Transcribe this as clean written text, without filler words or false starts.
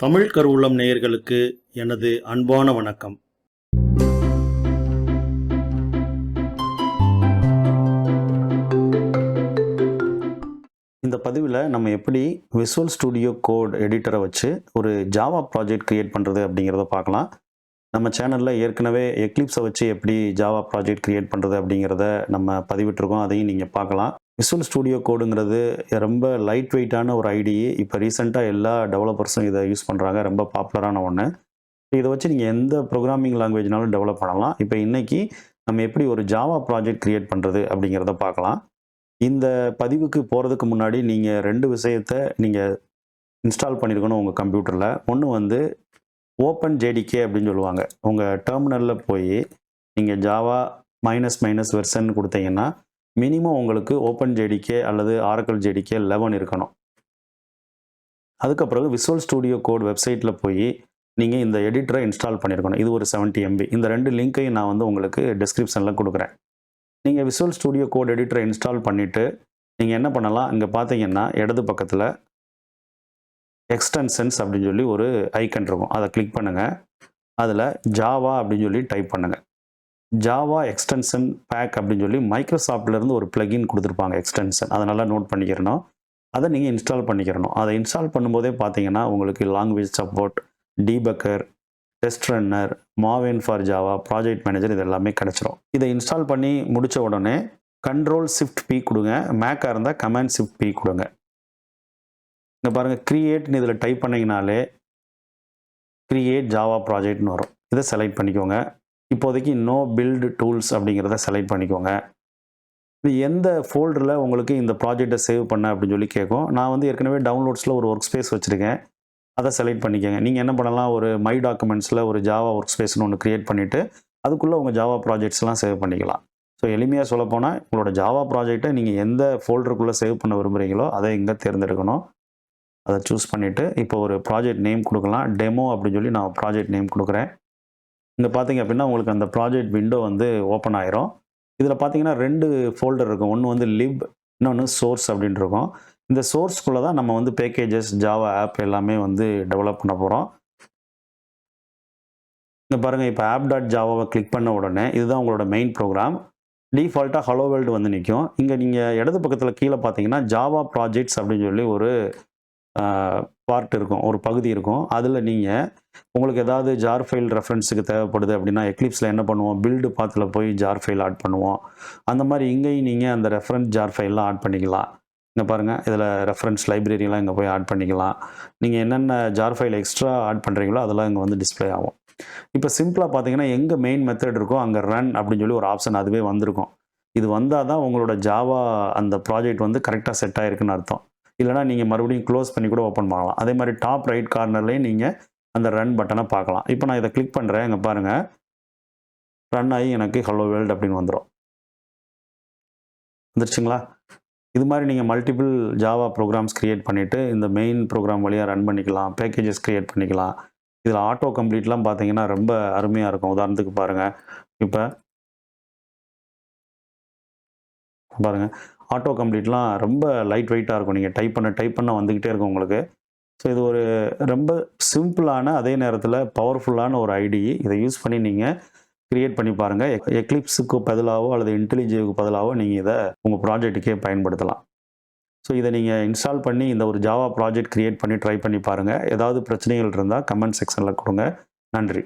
தமிழ் கருவூலம் நேயர்களுக்கு எனது அன்பான வணக்கம். இந்த பதிவில் நம்ம எப்படி விசுவல் ஸ்டுடியோ கோட் எடிட்டரை வச்சு ஒரு ஜாவா ப்ராஜெக்ட் கிரியேட் பண்ணுறது அப்படிங்கிறத பார்க்கலாம். நம்ம சேனலில் ஏற்கனவே எக்லிப்ஸை வச்சு எப்படி ஜாவா ப்ராஜெக்ட் கிரியேட் பண்ணுறது அப்படிங்கிறத நம்ம பதிவிட்டிருக்கோம். அதையும் நீங்கள் பார்க்கலாம். விசுவல் ஸ்டுடியோ கோடுங்கிறது ரொம்ப லைட் வெயிட்டான ஒரு ஐடியை இப்போ ரீசெண்டாக எல்லா டெவலப்பர்ஸும் இதை யூஸ் பண்ணுறாங்க. ரொம்ப பாப்புலரான ஒன்று. இதை வச்சு நீங்கள் எந்த ப்ரோக்ராமிங் லாங்குவேஜ்னாலும் டெவலப் பண்ணலாம். இப்போ இன்றைக்கி நம்ம எப்படி ஒரு ஜாவா ப்ராஜெக்ட் கிரியேட் பண்ணுறது அப்படிங்கிறத பார்க்கலாம். இந்த பதிவுக்கு போகிறதுக்கு முன்னாடி நீங்கள் ரெண்டு விஷயத்தை நீங்கள் இன்ஸ்டால் பண்ணியிருக்கணும் உங்கள் கம்ப்யூட்டரில். ஒன்று OpenJDK அப்படின்னு சொல்லுவாங்க. உங்கள் டெர்மினலில் போய் நீங்கள் ஜாவா மைனஸ் வெர்ஷன் கொடுத்தீங்கன்னா மினிமம் உங்களுக்கு OpenJDK அல்லது Oracle JDK 11 இருக்கணும். அதுக்கப்புறம் விசுவல் ஸ்டுடியோ கோட் வெப்சைட்டில் போய் நீங்கள் இந்த எடிட்டரை இன்ஸ்டால் பண்ணியிருக்கணும். இது ஒரு 70 MB. இந்த ரெண்டு லிங்க்கையும் நான் உங்களுக்கு டிஸ்கிரிப்ஷனில் கொடுக்குறேன். நீங்கள் விசுவல் ஸ்டுடியோ கோட் எடிட்டரை இன்ஸ்டால் பண்ணிவிட்டு நீங்கள் என்ன பண்ணலாம், இங்கே பார்த்தீங்கன்னா இடது பக்கத்தில் எக்ஸ்டென்ஷன்ஸ் அப்படின்னு சொல்லி ஒரு ஐக்கன் இருக்கும். அதை கிளிக் பண்ணுங்கள். அதில் ஜாவா அப்படின்னு சொல்லி டைப் பண்ணுங்கள். ஜாவா எக்ஸ்டென்ஷன் பேக் அப்படின்னு சொல்லி மைக்ரோசாஃப்ட்லேருந்து ஒரு பிளகின் கொடுத்துருப்பாங்க எக்ஸ்டென்ஷன். அதை நல்லா நோட் பண்ணிக்கிறணும். அதை நீங்கள் இன்ஸ்டால் பண்ணிக்கிறணும். அதை இன்ஸ்டால் பண்ணும்போதே பார்த்தீங்கன்னா உங்களுக்கு language support, debugger, test runner, Maven for Java, project manager இது எல்லாமே கிடச்சிரும். இதை இன்ஸ்டால் பண்ணி முடித்த உடனே Ctrl+Shift+P கொடுங்க. மேக்காக இருந்தால் Command+Shift+P கொடுங்க. இங்கே பாருங்கள், கிரியேட்னு இதில் டைப் பண்ணிங்கனாலே கிரியேட் ஜாவா ப்ராஜெக்ட்னு வரும். இதை செலக்ட் பண்ணிக்கோங்க. இப்போதைக்கு நோ பில்டு டூல்ஸ் அப்படிங்கிறத செலக்ட் பண்ணிக்கோங்க. இது எந்த ஃபோல்டரில் உங்களுக்கு இந்த ப்ராஜெக்டை சேவ் பண்ண அப்படின்னு சொல்லி கேட்கும். நான் ஏற்கனவே டவுன்லோட்ஸில் ஒரு ஒர்க் ஸ்பேஸ் வச்சுருக்கேன். அதை செலக்ட் பண்ணிக்கோங்க. நீங்கள் என்ன பண்ணலாம், ஒரு மை டாக்குமெண்ட்ஸில் ஒரு ஜாவா ஒர்க் ஸ்பேஸ்னு ஒன்று க்ரியேட் பண்ணிவிட்டு அதுக்குள்ளே உங்கள் ஜாவா ப்ராஜெக்ட்ஸ்லாம் சேவ் பண்ணிக்கலாம். ஸோ எளிமையாக சொல்லப்போனால் உங்களோட ஜாவா ப்ராஜெக்டை நீங்கள் எந்த ஃபோல்டருக்குள்ளே சேவ் பண்ண விரும்புகிறீங்களோ அதை இங்கே தேர்ந்தெடுக்கணும். அதை சூஸ் பண்ணிவிட்டு இப்போ ஒரு ப்ராஜெக்ட் நேம் கொடுக்கலாம். டெமோ அப்படின்னு சொல்லி நான் ப்ராஜெக்ட் நேம் கொடுக்குறேன். இங்கே பார்த்தீங்க அப்படின்னா உங்களுக்கு அந்த ப்ராஜெக்ட் விண்டோ ஓப்பன் ஆயிரும். இதில் பார்த்தீங்கன்னா ரெண்டு ஃபோல்டர் இருக்கும். ஒன்று லிப், இன்னொன்று சோர்ஸ் அப்படின்னு இருக்கும். இந்த சோர்ஸ்குள்ளே தான் நம்ம பேக்கேஜஸ், ஜாவா ஆப் எல்லாமே டெவலப் பண்ண போகிறோம். இங்கே பாருங்கள், இப்போ app.javaவை கிளிக் பண்ண உடனே இதுதான் உங்களோட மெயின் ப்ரோக்ராம். டிஃபால்ட்டாக ஹலோ வேர்ல்டு நிற்கும். இங்கே நீங்கள் இடது பக்கத்தில் கீழே பார்த்தீங்கன்னா ஜாவா ப்ராஜெக்ட்ஸ் அப்படின்னு சொல்லி ஒரு பார்ட் இருக்கும், ஒரு பகுதி இருக்கும். அதில் நீங்கள் உங்களுக்கு ஏதாவது ஜார் ஃபைல் ரெஃபரன்ஸுக்கு தேவைப்படுது அப்படின்னா எக்லிப்ஸில் என்ன பண்ணுவோம், பில்டு பாத்தில் போய் ஜார் ஃபைல் ஆட் பண்ணுவோம். அந்த மாதிரி இங்கேயும் நீங்கள் அந்த ரெஃபரன்ஸ் ஜார் ஃபைல்லாம் ஆட் பண்ணிக்கலாம். இங்கே பாருங்கள், இதில் ரெஃபரன்ஸ் லைப்ரரிலாம் இங்கே போய் ஆட் பண்ணிக்கலாம். நீங்கள் என்னென்ன ஜார் ஃபைல் எக்ஸ்ட்ரா ஆட் பண்ணுறீங்களோ அதெல்லாம் இங்கே டிஸ்பிளே ஆகும். இப்போ சிம்பிளாக பார்த்தீங்கன்னா எங்கே மெயின் மெத்தட் இருக்கோ அங்கே ரன் அப்படின்னு சொல்லி ஒரு ஆப்ஷன் அதுவே வந்திருக்கும். இது வந்தால் தான் உங்களோட ஜாவா அந்த ப்ராஜெக்ட் கரெக்டாக செட் ஆகிருக்குன்னு அர்த்தம். இல்லைனா நீங்கள் மறுபடியும் க்ளோஸ் பண்ணி கூட ஓப்பன் பண்ணலாம். அதே மாதிரி டாப் ரைட் கார்னர்லேயும் நீங்கள் அந்த ரன் பட்டனை பார்க்கலாம். இப்போ நான் இதை கிளிக் பண்ணுறேன். இங்கே பாருங்கள், ரன் ஆகி எனக்கு ஹலோ வேர்ல்டு அப்படின்னு வந்துருச்சுங்களா? இது மாதிரி நீங்கள் மல்டிபிள் ஜாவா ப்ரோக்ராம்ஸ் க்ரியேட் பண்ணிவிட்டு இந்த மெயின் ப்ரோக்ராம் வழியாக ரன் பண்ணிக்கலாம். பேக்கேஜஸ் க்ரியேட் பண்ணிக்கலாம். இதில் ஆட்டோ கம்ப்ளீட்லாம் பார்த்தீங்கன்னா ரொம்ப அருமையாக இருக்கும். உதாரணத்துக்கு பாருங்கள், இப்போ பாருங்கள், ஆட்டோ கம்ப்ளீட்லாம் ரொம்ப லைட் வெயிட்டாக இருக்கும். நீங்கள் டைப் பண்ண வந்துக்கிட்டே இருக்கும் உங்களுக்கு. ஸோ இது ஒரு ரொம்ப சிம்பிளான அதே நேரத்தில் பவர்ஃபுல்லான ஒரு ஐடி. இதை யூஸ் பண்ணி நீங்கள் க்ரியேட் பண்ணி பாருங்கள். எக்லிப்ஸுக்கு பதிலாகவோ அல்லது இன்டெலிஜுக்கு பதிலாகவோ நீங்கள் இதை உங்கள் ப்ராஜெக்ட்டுக்கே பயன்படுத்தலாம். ஸோ இதை நீங்கள் இன்ஸ்டால் பண்ணி இந்த ஒரு ஜாவா ப்ராஜெக்ட் க்ரியேட் பண்ணி ட்ரை பண்ணி பாருங்கள். ஏதாவது பிரச்சனைகள் இருந்தால் கமெண்ட் செக்ஷனில் கொடுங்க. நன்றி.